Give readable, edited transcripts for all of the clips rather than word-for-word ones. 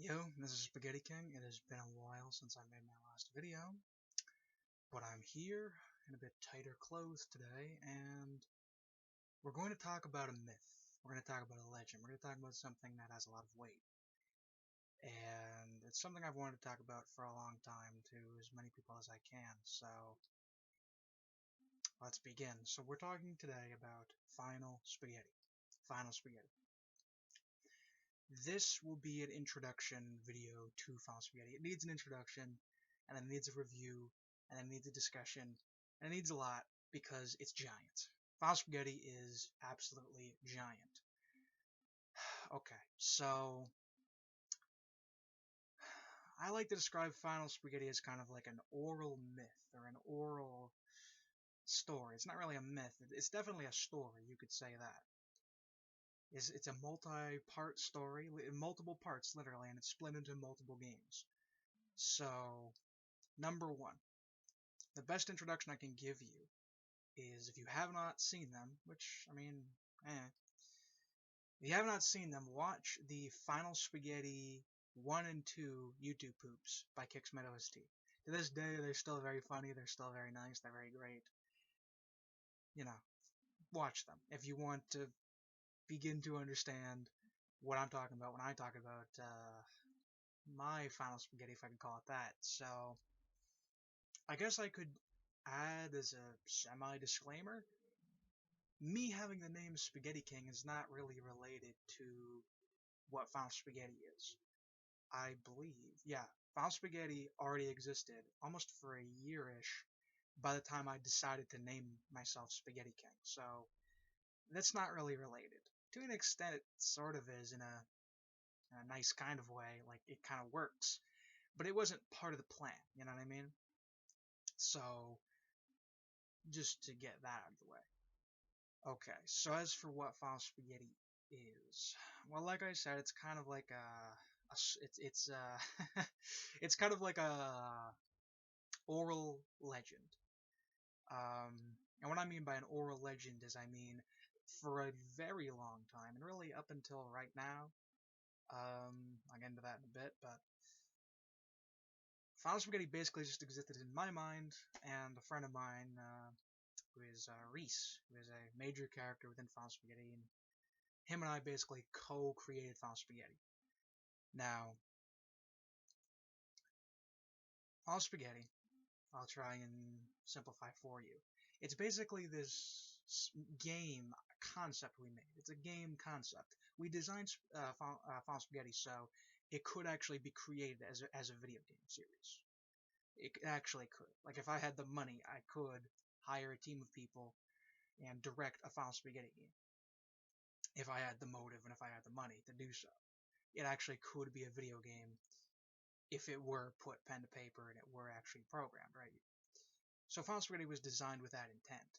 Yo, this is Spaghetti King. It has been a while since I made my last video, but I'm here in a bit tighter clothes today, and we're going to talk about a myth. We're going to talk about a legend. We're going to talk about something that has a lot of weight. And it's something I've wanted to talk about for a long time to as many people as I can, so let's begin. So we're talking today about Final Spaghetti. Final Spaghetti. This will be an introduction video to Final Spaghetti. It needs an introduction, and it needs a review, and it needs a discussion, and it needs a lot because it's giant. Final Spaghetti is absolutely giant. Okay, so I like to describe Final Spaghetti as kind of like an oral myth or an oral story. It's not really a myth. It's definitely a story. You could say that. It's a multi-part story, multiple parts literally, and it's split into multiple games. So, number one, the best introduction I can give you is if you have not seen them, which, I mean, eh. If you have not seen them, watch the Final Spaghetti 1 and 2 YouTube poops by Kixmet OST. To this day, they're still very funny, they're still very nice, they're very great. You know, watch them if you want to begin to understand what I'm talking about when I talk about my Final Spaghetti, if I can call it that. So, I guess I could add as a semi-disclaimer, me having the name Spaghetti King is not really related to what Final Spaghetti is. I believe, yeah, Final Spaghetti already existed almost for a year-ish by the time I decided to name myself Spaghetti King. So, that's not really related. To an extent, it sort of is in a nice kind of way, like it kind of works. But it wasn't part of the plan, you know what I mean? So, just to get that out of the way. Okay, so as for what Final Spaghetti is, well, like I said, it's kind of like it's it's kind of like a oral legend. And what I mean by an oral legend is, I mean, for a very long time, and really up until right now, I'll get into that in a bit, but Final Spaghetti basically just existed in my mind, and a friend of mine, who is Reese, who is a major character within Final Spaghetti, and him and I basically co-created Final Spaghetti. Now, Final Spaghetti, I'll try and simplify for you. It's basically this game concept we made. It's a game concept. We designed Final Spaghetti so it could actually be created as a video game series. It actually could. Like, if I had the money, I could hire a team of people and direct a Final Spaghetti game. If I had the motive and if I had the money to do so. It actually could be a video game if it were put pen to paper and it were actually programmed, right? So Final Spaghetti was designed with that intent.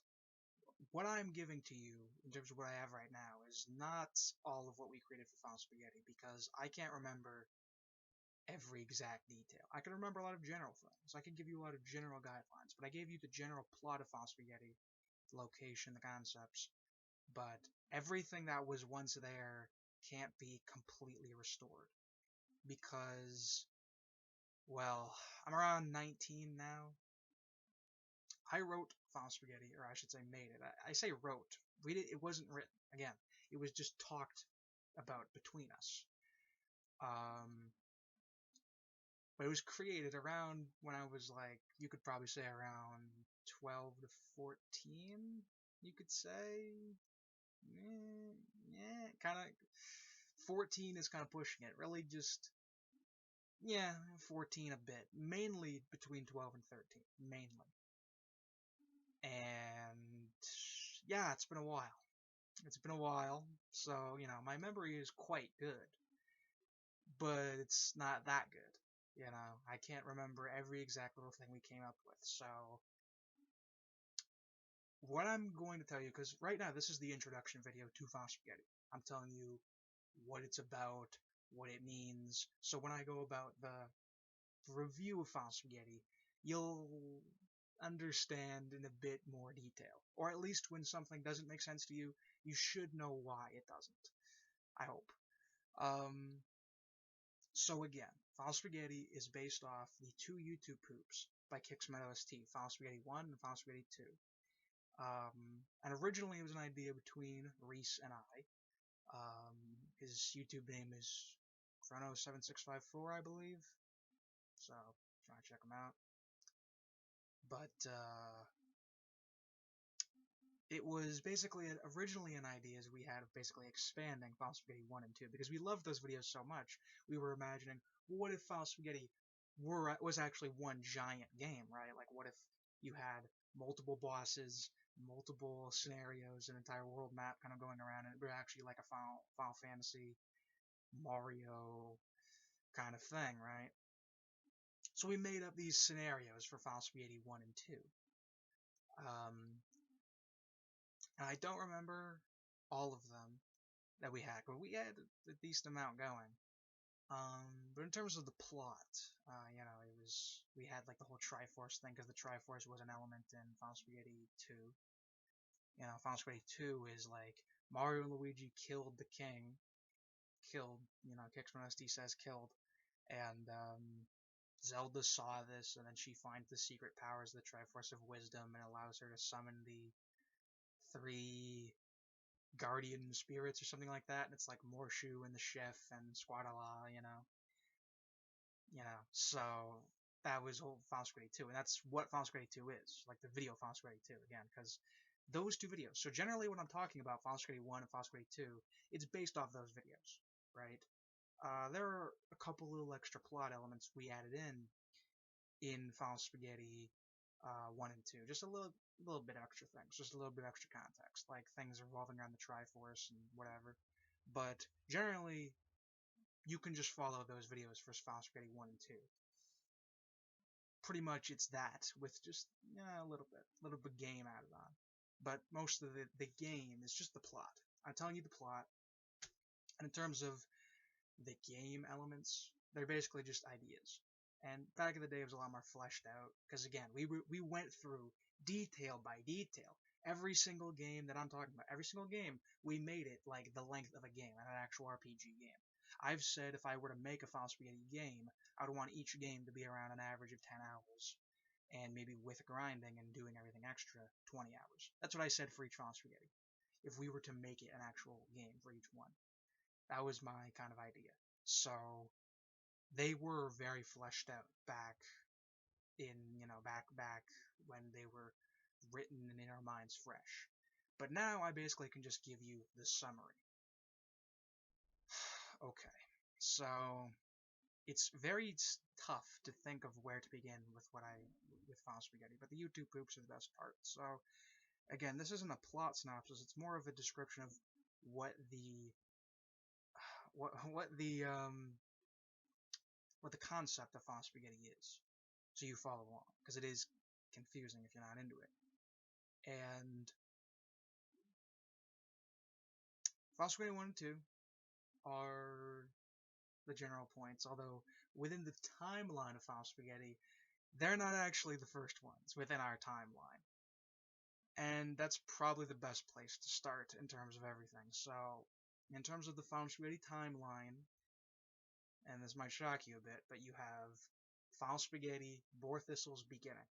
What I'm giving to you, in terms of what I have right now, is not all of what we created for Final Spaghetti, because I can't remember every exact detail. I can remember a lot of general things. I can give you a lot of general guidelines, but I gave you the general plot of Final Spaghetti, the location, the concepts, but everything that was once there can't be completely restored, because, well, I'm around 19 now. I wrote Final Spaghetti, or I should say made it. I say wrote. It wasn't written. Again, it was just talked about between us. But it was created around when I was like, you could probably say around 12 to 14, you could say. Yeah, kind of. 14 is kind of pushing it. Really just, yeah, 14 a bit. Mainly between 12 and 13. Mainly. And yeah, it's been a while. It's been a while, so my memory is quite good, but it's not that good. I can't remember every exact little thing we came up with. So what I'm going to tell you, because right now this is the introduction video to Final Spaghetti. I'm telling you what it's about, what it means. So when I go about the review of Final Spaghetti, you'll understand in a bit more detail. Or at least when something doesn't make sense to you, you should know why it doesn't. I hope. Um, So again, Final Spaghetti is based off the two YouTube poops by KixMedOST, Final Spaghetti 1 and Final Spaghetti 2. And originally it was an idea between Reese and I. His YouTube name is Chrono7654, I believe. So, try to check him out. But, it was basically originally an idea as we had of basically expanding Final Spaghetti 1 and 2 because we loved those videos so much. We were imagining, well, what if Final Spaghetti was actually one giant game, right? Like, what if you had multiple bosses, multiple scenarios, an entire world map kind of going around, and it were actually like a Final Fantasy, Mario kind of thing, right? So we made up these scenarios for Final Spaghetti 1 and 2. And I don't remember all of them that we had, but we had a decent amount going. But in terms of the plot, we had like the whole Triforce thing because the Triforce was an element in Final Spaghetti 2. Final Spaghetti 2 is like Mario and Luigi killed the king, KixMedOST says killed, and Zelda saw this, and then she finds the secret powers of the Triforce of Wisdom, and allows her to summon the three guardian spirits or something like that, and it's like Morshu and the chef and Squadala, so that was whole Final Spaghetti 2, and that's what Final Spaghetti 2 is, like the video Final Spaghetti 2, again, because those two videos, so generally when I'm talking about Final Spaghetti 1 and Final Spaghetti 2, it's based off those videos, right? There are a couple little extra plot elements we added in Final Spaghetti 1 and 2, just a little bit extra things, just a little bit extra context, like things revolving around the Triforce and whatever. But generally, you can just follow those videos for Final Spaghetti 1 and 2. Pretty much it's that, with just a little bit game added on. But most of the game is just the plot. I'm telling you the plot, and in terms of the game elements, they're basically just ideas. And back in the day, it was a lot more fleshed out because again, we went through detail by detail every single game that I'm talking about. Every single game, we made it like the length of a game, an actual RPG game. I've said if I were to make a Final Spaghetti game, I would want each game to be around an average of 10 hours, and maybe with grinding and doing everything extra, 20 hours. That's what I said for each Final Spaghetti. If we were to make it an actual game for each one, that was my kind of idea. So they were very fleshed out back in, back when they were written and in our minds fresh. But now I basically can just give you the summary. Okay, so it's very tough to think of where to begin with Final Spaghetti, but the YouTube poops are the best part. So again, this isn't a plot synopsis; it's more of a description of what the what the concept of Final Spaghetti is, so you follow along, because it is confusing if you're not into it. And Final Spaghetti 1 and 2 are the general points, although within the timeline of Final Spaghetti, they're not actually the first ones within our timeline. And that's probably the best place to start in terms of everything. So, in terms of the Final Spaghetti timeline, and this might shock you a bit, but you have Final Spaghetti Boar Thistle's Beginning.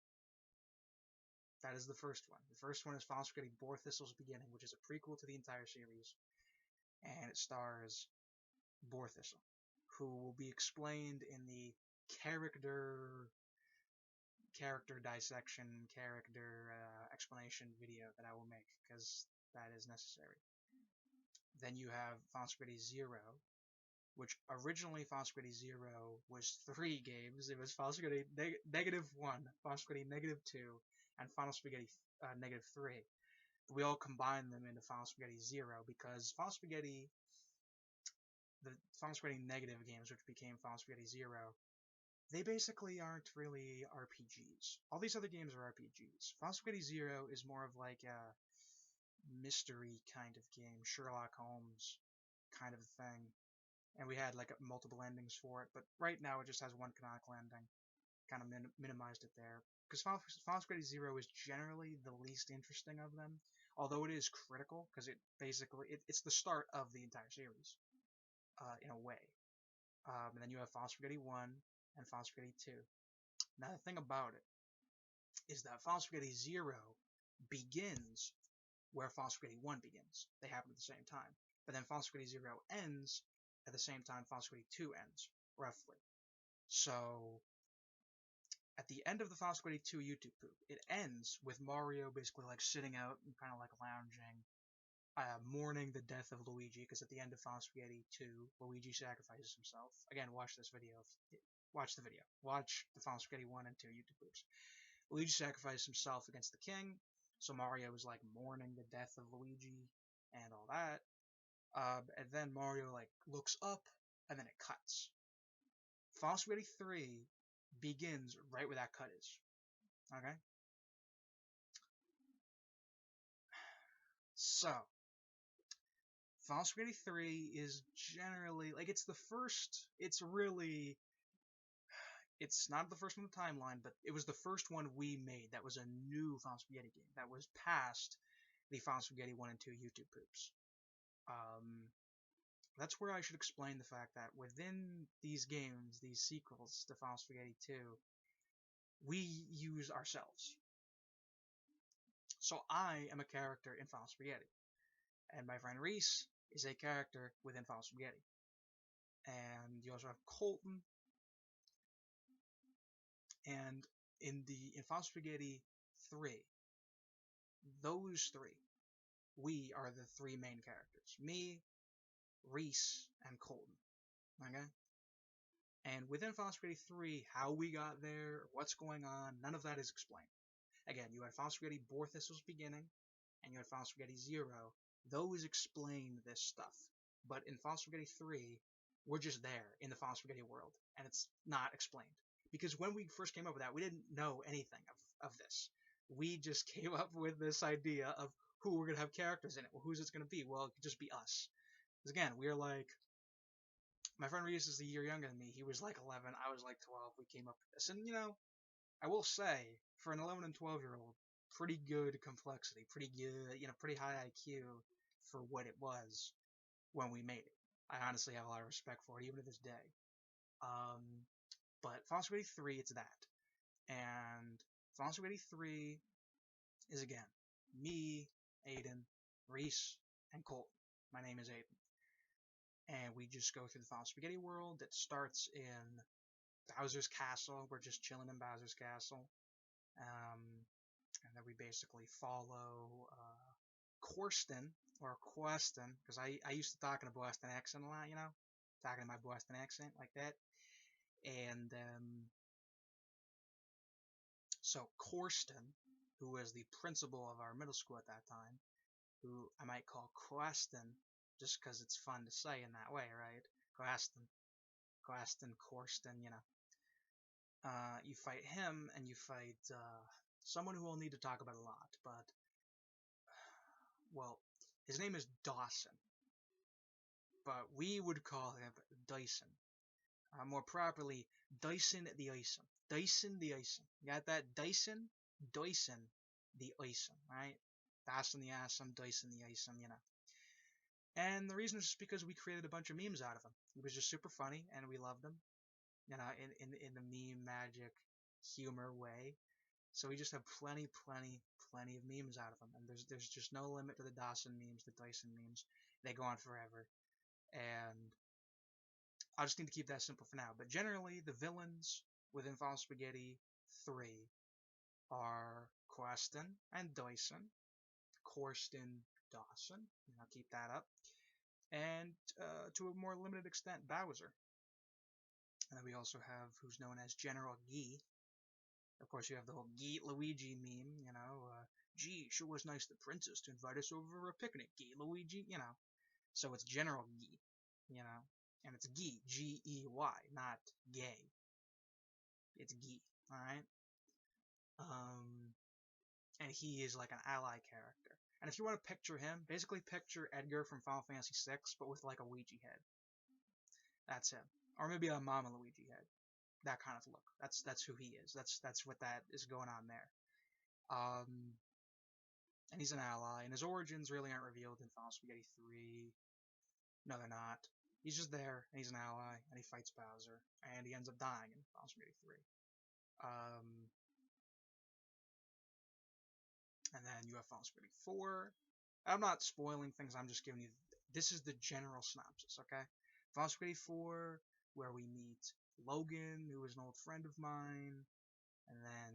That is the first one. The first one is Final Spaghetti Boar Thistle's Beginning, which is a prequel to the entire series, and it stars Boar Thistle, who will be explained in the character dissection, explanation video that I will make, because that is necessary. Then you have Final Spaghetti Zero, which originally Final Spaghetti Zero was 3 games. It was Final Spaghetti -1, Final Spaghetti -2, and Final Spaghetti -3. But we all combined them into Final Spaghetti Zero because the Final Spaghetti negative games, which became Final Spaghetti Zero, they basically aren't really RPGs. All these other games are RPGs. Final Spaghetti Zero is more of like a mystery kind of game, Sherlock Holmes kind of thing. And we had like multiple endings for it, but right now it just has one canonical ending. Kind of minimized it there. Because Final Spaghetti Zero is generally the least interesting of them, although it is critical, because it's the start of the entire series, in a way. And then you have Final Spaghetti 1 and Final Spaghetti 2. Now, the thing about it is that Final Spaghetti 0 begins where Final Spaghetti 1 begins. They happen at the same time. But then Final Spaghetti 0 ends at the same time Final Spaghetti 2 ends, roughly. So, at the end of the Final Spaghetti 2 YouTube poop, it ends with Mario basically like sitting out and kind of like lounging, mourning the death of Luigi, because at the end of Final Spaghetti 2, Luigi sacrifices himself. Again, watch this video. Watch the video. Watch the Final Spaghetti 1 and 2 YouTube poops. Luigi sacrificed himself against the king, so Mario was like mourning the death of Luigi and all that. And then Mario like looks up, and then it cuts. Final Spaghetti 3 begins right where that cut is. Okay? So, Final Spaghetti 3 is generally, like, it's the first, it's not the first one in the timeline, but it was the first one we made that was a new Final Spaghetti game, that was past the Final Spaghetti 1 and 2 YouTube poops. That's where I should explain the fact that within these games, these sequels to Final Spaghetti 2, we use ourselves. So I am a character in Final Spaghetti, and my friend Reese is a character within Final Spaghetti. And you also have Colton, and in Final Spaghetti 3, those three, we are the three main characters. Me, Reese, and Colton. Okay? And within Final Spaghetti 3, how we got there, what's going on, none of that is explained. Again, you had Final Spaghetti Borthistle's beginning, and you had Final Spaghetti 0. Those explain this stuff. But in Final Spaghetti 3, we're just there in the Final Spaghetti world, and it's not explained. Because when we first came up with that, we didn't know anything of this. We just came up with this idea of who we're going to have characters in it. Well, who's it going to be? Well, it could just be us. Because again, we're like, my friend Reese is a year younger than me. He was like 11, I was like 12. We came up with this. And, I will say, for an 11 and 12-year-old, pretty good complexity, pretty good, pretty high IQ for what it was when we made it. I honestly have a lot of respect for it, even to this day. But Final Spaghetti 3, it's that. And Final Spaghetti 3 is, again, me, Aiden, Reese, and Colton. My name is Aiden. And we just go through the Final Spaghetti world. It starts in Bowser's Castle. We're just chilling in Bowser's Castle. And then we basically follow Corsten, or Questen, because I used to talk in a Boston accent a lot, talking in my Boston accent like that. And so Corsten, who was the principal of our middle school at that time, who I might call Questen, just because it's fun to say in that way, right? Questen, Corsten, you fight him, and you fight someone who we'll need to talk about a lot, but, well, his name is Dawson, but we would call him Dyson. More properly, Dyson the Ison. Dyson the Ison. You got that? Dyson the Ison, right? Dyson the Awesome, Dyson the Ison, And the reason is just because we created a bunch of memes out of him. He was just super funny, and we loved him, in the meme magic humor way. So we just have plenty of memes out of him, and there's just no limit to the Dawson memes, the Dyson memes. They go on forever, and I just need to keep that simple for now. But generally, the villains within Final Spaghetti 3 are Questen and Dyson, Corsten, Dawson. Keep that up, and to a more limited extent, Bowser. And then we also have who's known as General Gee. Of course, you have the whole Gee Luigi meme, gee, sure was nice the princess to invite us over for a picnic, Gee Luigi, So it's General Gee, and it's Gee, G-E-Y, not gay. It's Gee, alright? And he is like an ally character. And if you want to picture him, basically picture Edgar from Final Fantasy VI, but with like a Ouija head. That's him. Or maybe a Mama Luigi head. That kind of look. That's who he is. That's what that is going on there. And he's an ally, and his origins really aren't revealed in Final Spaghetti 3. No, they're not. He's just there, and he's an ally, and he fights Bowser, and he ends up dying in Final Spaghetti 3. And then you have Final Spaghetti 4. I'm not spoiling things, I'm just giving you... This is the general synopsis, okay? Final Spaghetti 4, where we meet Logan, who is an old friend of mine, and then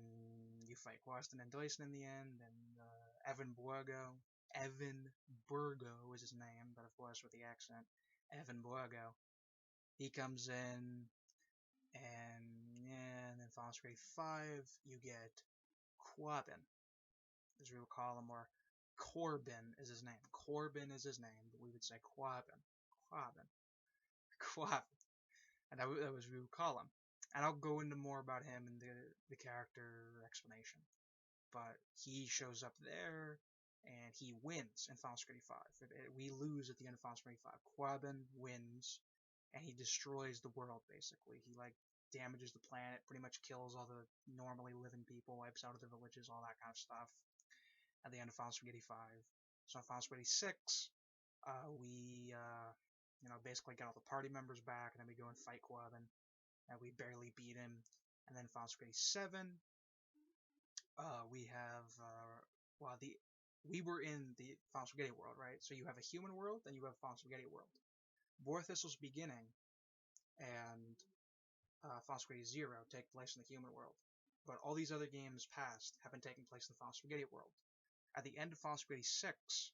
you fight Quaston and Dyson in the end, and Evan Borgo. Evan Burgo is his name, but of course with the accent. Evan Borgo. He comes in, and then Final Spaghetti 5, you get Quabin, as we would call him, or Corbin is his name. Corbin is his name, but we would say Quabin. Quabin. Quabin. And that was we would call him. And I'll go into more about him in the character explanation. But he shows up there, and he wins in Final Spaghetti 5. We lose at the end of Final Spaghetti 5. Quabin wins, and he destroys the world, basically. He, like, damages the planet, pretty much kills all the normally living people, wipes out the villages, all that kind of stuff, at the end of Final Spaghetti 5. So in Final Spaghetti 6, we, basically get all the party members back, and then we go and fight Quabin, and we barely beat him. And then Final Spaghetti 7, we have, we were in the Final Spaghetti world, right? So you have a human world, and you have Final Spaghetti world. Vorthistle's beginning and Final Spaghetti 0 take place in the human world. But all these other games past have been taking place in the Final Spaghetti world. At the end of Final Spaghetti 6,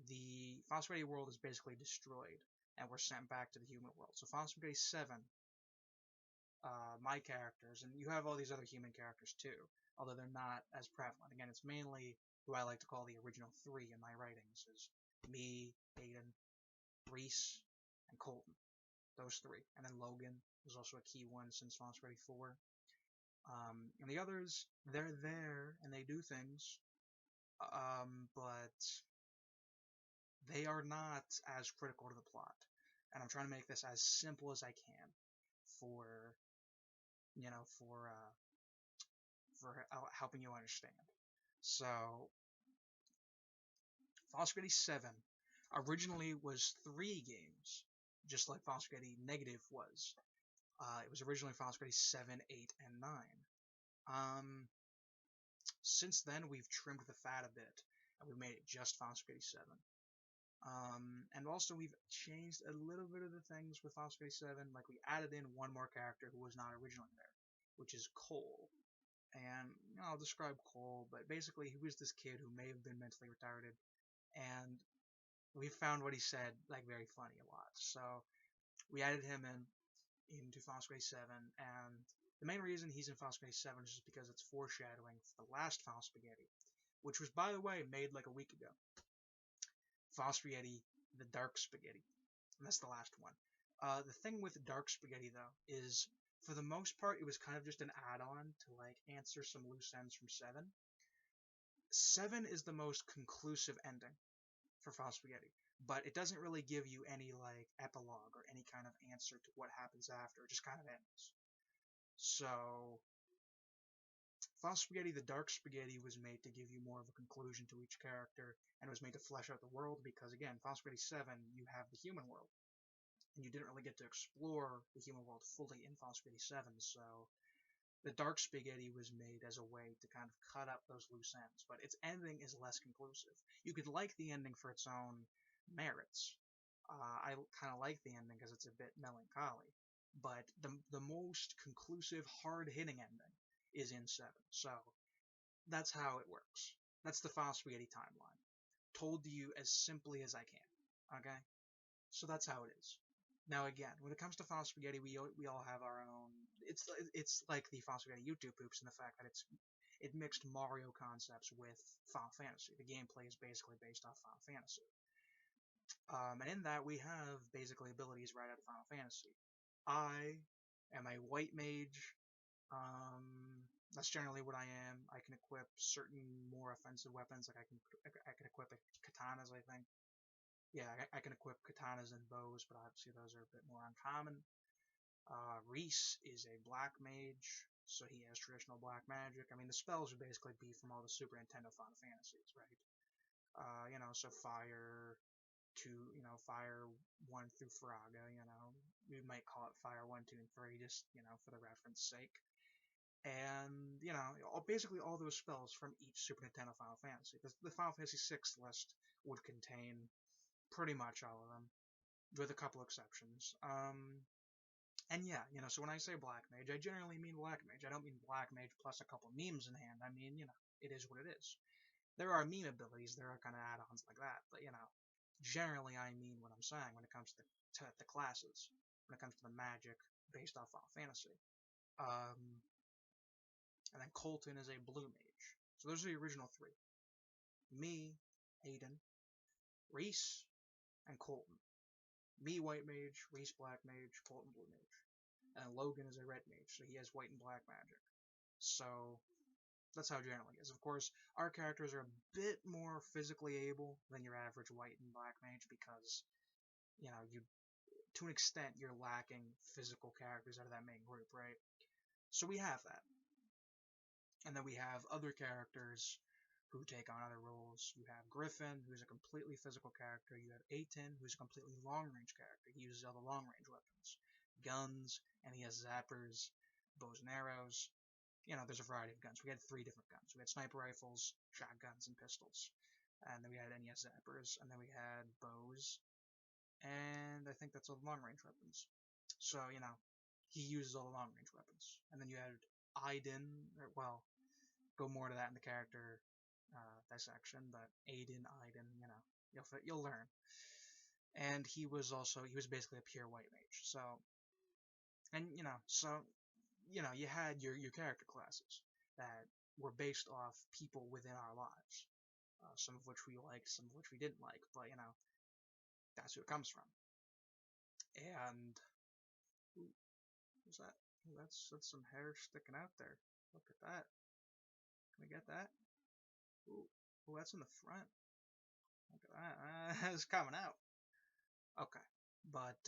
the Final Spaghetti world is basically destroyed, and we're sent back to the human world. So Final Spaghetti 7, my characters, and you have all these other human characters too, although they're not as prevalent. Again, it's mainly who I like to call the original 3 in my writings, is me, Aiden, Reese, and Colton. Those 3. And then Logan is also a key one since Final Spaghetti 4. And the others, they're there, and they do things, but they are not as critical to the plot. And I'm trying to make this as simple as I can for helping you understand. So, Final Spaghetti 7 originally was 3 games, just like Final Spaghetti Negative was. It was originally Final Spaghetti 7, 8, and 9. Since then, we've trimmed the fat a bit, and we've made it just Final Spaghetti 7. And also, we've changed a little bit of the things with Final Spaghetti 7, like we added in one more character who was not originally there, which is Cole. And I'll describe Cole, but basically he was this kid who may have been mentally retarded, and we found what he said like very funny a lot. So we added him into Final Spaghetti 7, and the main reason he's in Final Spaghetti 7 is just because it's foreshadowing for the last Final Spaghetti, which was, by the way, made like a week ago. Final Spaghetti, the Dark Spaghetti, and that's the last one. The thing with Dark Spaghetti, though, is for the most part, it was kind of just an add-on to, like, answer some loose ends from 7. 7 is the most conclusive ending for Final Spaghetti, but it doesn't really give you any, like, epilogue or any kind of answer to what happens after. It just kind of ends. So, Final Spaghetti, the Dark Spaghetti, was made to give you more of a conclusion to each character, and it was made to flesh out the world, because, again, Final Spaghetti 7, you have the human world, and you didn't really get to explore the human world fully in Final Spaghetti 7, so the Dark Spaghetti was made as a way to kind of cut up those loose ends, but its ending is less conclusive. You could like the ending for its own merits. I kind of like the ending because it's a bit melancholy, but the most conclusive, hard-hitting ending is in 7, so that's how it works. That's the Final Spaghetti timeline, told to you as simply as I can, okay? So that's how it is. Now again, when it comes to Final Spaghetti, we all have our own. It's like the Final Spaghetti YouTube poops in the fact that it mixed Mario concepts with Final Fantasy. The gameplay is basically based off Final Fantasy, and in that we have basically abilities right out of Final Fantasy. I am a white mage. That's generally what I am. I can equip certain more offensive weapons, like I can equip katanas, I think. Yeah, I can equip katanas and bows, but obviously those are a bit more uncommon. Reese is a black mage, so he has traditional black magic. I mean, the spells would basically be from all the Super Nintendo Final Fantasies, right? So fire, to, Fire 1 through Firaga, we might call it Fire 1, 2, and 3, just, for the reference sake. And, basically all those spells from each Super Nintendo Final Fantasy. The Final Fantasy VI list would contain pretty much all of them, with a couple exceptions. And yeah, so when I say Black Mage, I generally mean Black Mage. I don't mean Black Mage plus a couple memes in hand. I mean, it is what it is. There are meme abilities, there are kind of add-ons like that, but, generally I mean what I'm saying when it comes to the classes, when it comes to the magic based off Final Fantasy. And then Colton is a blue mage. So those are the original three. Me, Aiden, Reese, and Colton. Me, white mage, Reese, black mage, Colton, blue mage. And Logan is a red mage, so he has white and black magic. So that's how it generally is. Of course, our characters are a bit more physically able than your average white and black mage because, you to an extent, you're lacking physical characters out of that main group, right? So we have that. And then we have other characters who take on other roles. You have Griffin, who's a completely physical character. You have Aten, who's a completely long-range character. He uses all the long-range weapons. Guns, and he has zappers, bows and arrows. There's a variety of guns. We had 3 different guns. We had sniper rifles, shotguns, and pistols. And then we had NES zappers, and then we had bows, and I think that's all the long-range weapons. So, he uses all the long-range weapons. And then you had Aiden, go more to that in the character dissection, but Aiden, you'll learn. And he was basically a pure white mage. So, and you had your character classes that were based off people within our lives, some of which we liked, some of which we didn't like, but that's who it comes from. And what's that? Ooh, that's some hair sticking out there. Look at that. Can we get that? Ooh, that's in the front. Look at that. It's coming out. Okay. But,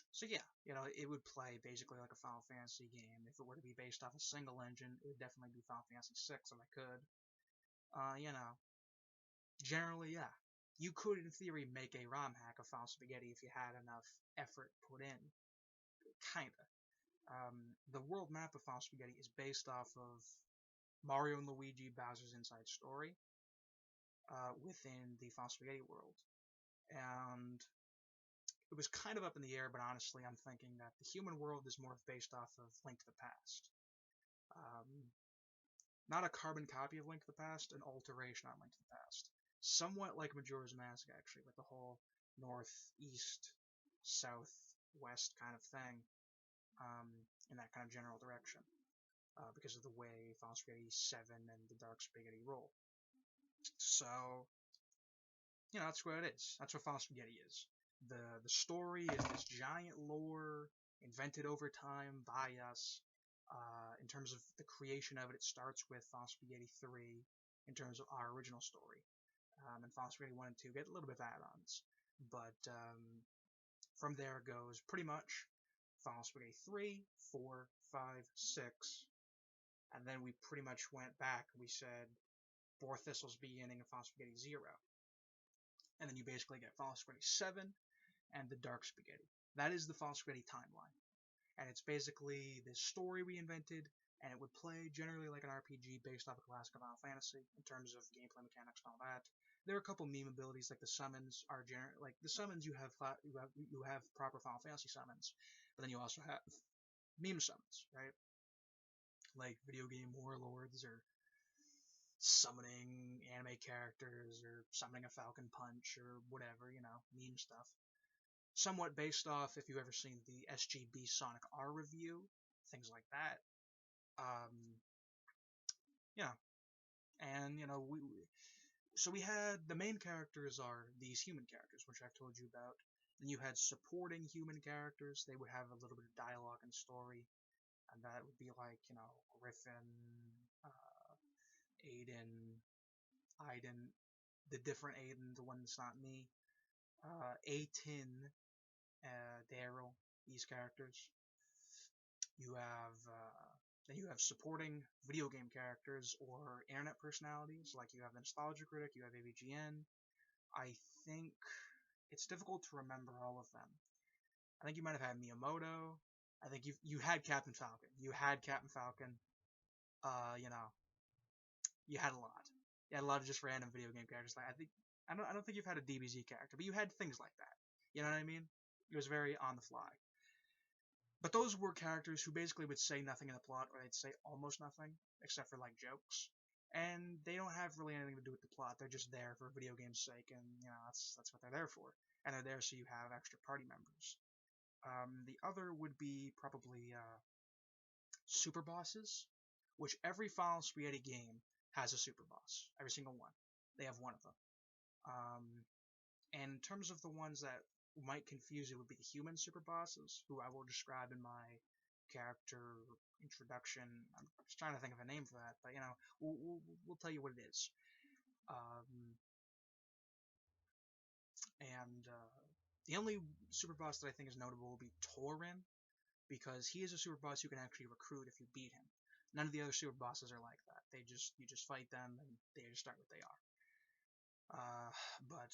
so yeah, it would play basically like a Final Fantasy game. If it were to be based off a single engine, it would definitely be Final Fantasy VI if I could. Generally, yeah. You could, in theory, make a ROM hack of Final Spaghetti if you had enough effort put in. Kinda. The world map of Final Spaghetti is based off of Mario and Luigi Bowser's Inside Story within the Final Spaghetti world. And it was kind of up in the air, but honestly, I'm thinking that the human world is more based off of Link to the Past. Not a carbon copy of Link to the Past, an alteration on Link to the Past. Somewhat like Majora's Mask, actually, with the whole north-east, south-west kind of thing, in that kind of general direction, because of the way Final Spaghetti 7 and the Dark Spaghetti roll. So, that's what it is. That's what Final Spaghetti is. The story is this giant lore invented over time by us. In terms of the creation of it, it starts with Final Spaghetti 3 in terms of our original story. And Final Spaghetti 1 and 2 get a little bit of add-ons. But from there goes pretty much Final Spaghetti 3, 4, 5, 6. And then we pretty much went back. We said Four Thistles beginning of Final Spaghetti 0. And then you basically get Final Spaghetti 7 and the Dark Spaghetti. That is the Final Spaghetti timeline. And it's basically this story we invented, and it would play generally like an RPG based off a classic Final Fantasy in terms of gameplay mechanics and all that. There are a couple meme abilities, like the summons are like the summons you have proper Final Fantasy summons, but then you also have meme summons, right? Like video game warlords or summoning anime characters or summoning a Falcon Punch or whatever, meme stuff. Somewhat based off, if you've ever seen the SGB Sonic R review, things like that. And we had the main characters are these human characters, which I've told you about. Then you had supporting human characters. They would have a little bit of dialogue and story, and that would be like Griffin, Aiden, the different Aiden, the one that's not me, Atin, Daryl, these characters. Then you have supporting video game characters or internet personalities, like you have the Nostalgia Critic, you have AVGN. I think it's difficult to remember all of them. I think you might have had Miyamoto. I think you had Captain Falcon. You had Captain Falcon. You know, you had a lot. You had a lot of just random video game characters. Like I don't think you've had a DBZ character, but you had things like that. You know what I mean? It was very on the fly. But those were characters who basically would say nothing in the plot, or they'd say almost nothing, except for like jokes. And they don't have really anything to do with the plot. They're just there for video game's sake, and that's what they're there for. And they're there so you have extra party members. The other would be probably super bosses, which every Final Spaghetti game has a super boss. Every single one. They have one of them. Um, and in terms of the ones that might confuse you would be the human super bosses, who I will describe in my character introduction. I'm just trying to think of a name for that, but we'll tell you what it is. Um, and the only super boss that I think is notable will be Torin, because he is a super boss you can actually recruit if you beat him. None of the other super bosses are like that. You just fight them and they just start what they are. But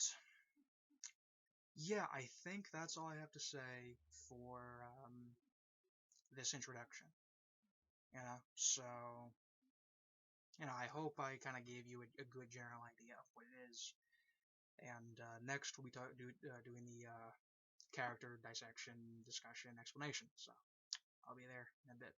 yeah, I think that's all I have to say for this introduction. So I hope I kind of gave you a good general idea of what it is. And next we'll be doing the character dissection, discussion, explanation. So I'll be there in a bit.